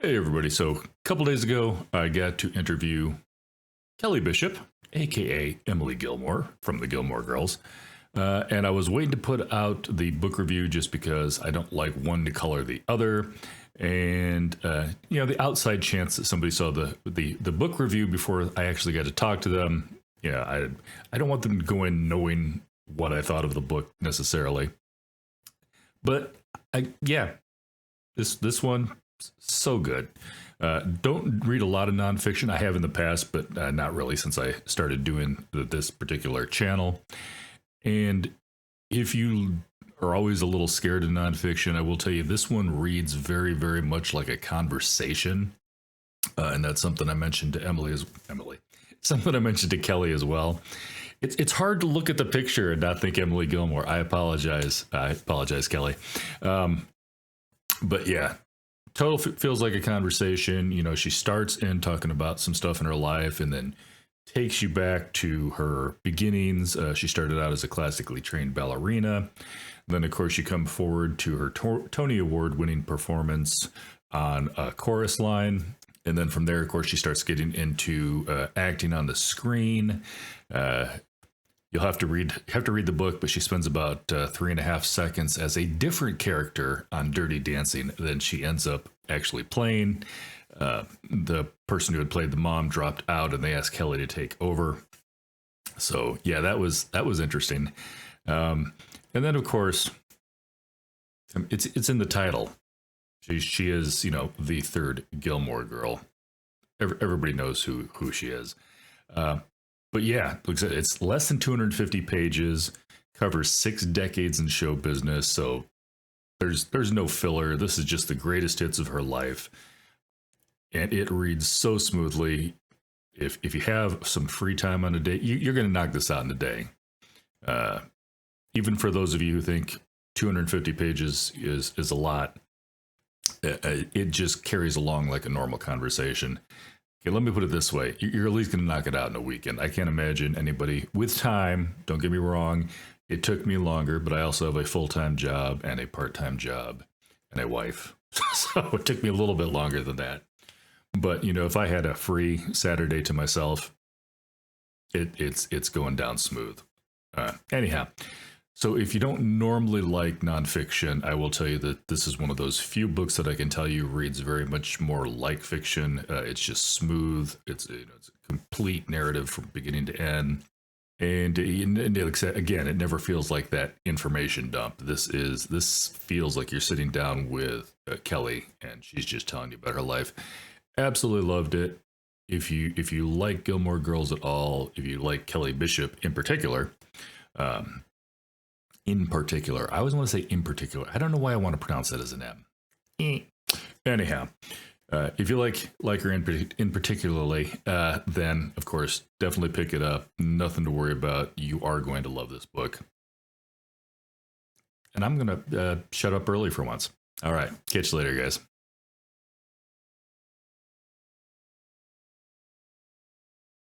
Hey, everybody. So, a couple days ago, I got to interview Kelly Bishop, aka Emily Gilmore from the Gilmore Girls. And I was waiting to put out the book review just because I don't like one to color the other. And, the outside chance that somebody saw the book review before I actually got to talk to them. I don't want them to go in knowing what I thought of the book necessarily. But, this one so good. Don't read a lot of nonfiction. I have in the past, but not really since I started doing this particular channel. And if you are always a little scared of nonfiction, I will tell you this one reads very, very much like a conversation. And that's something I mentioned to Emily. Something I mentioned to Kelly as well. It's hard to look at the picture and not think Emily Gilmore. I apologize. Kelly. But yeah, total feels like a conversation. You know, she starts in talking about some stuff in her life and then takes you back to her beginnings. She started out as a classically trained ballerina. Then, of course, you come forward to her Tony Award winning performance on a chorus line. And then from there, of course, she starts getting into acting on the screen. You'll have to read the book, but she spends about 3.5 seconds as a different character on Dirty Dancing than she ends up actually playing. The person who had played the mom dropped out, and they asked Kelly to take over. So yeah, that was interesting. And then of course, it's in the title. She is the third Gilmore Girl. Everybody knows who she is. But yeah, it's less than 250 pages, covers 6 decades in show business, so there's no filler. This is just the greatest hits of her life, and it reads so smoothly. If you have some free time on a day, you're going to knock this out in a day. Even for those of you who think 250 pages is a lot, it just carries along like a normal conversation. Okay, let me put it this way. You're at least going to knock it out in a weekend. I can't imagine anybody with time. Don't get me wrong. It took me longer, but I also have a full-time job and a part-time job and a wife. So it took me a little bit longer than that. But, if I had a free Saturday to myself, it's going down smooth. Anyhow, so if you don't normally like nonfiction, I will tell you that this is one of those few books that I can tell you reads very much more like fiction. It's just smooth. It's a complete narrative from beginning to end. And again, it never feels like that information dump. This feels like you're sitting down with Kelly, and she's just telling you about her life. Absolutely loved it. If you like Gilmore Girls at all, if you like Kelly Bishop in particular, I always want to say in particular. I don't know why I want to pronounce that as an M. Anyhow, if you like her in particularly, then of course definitely pick it up. Nothing to worry about. You are going to love this book. And I'm gonna shut up early for once. All right, catch you later, guys.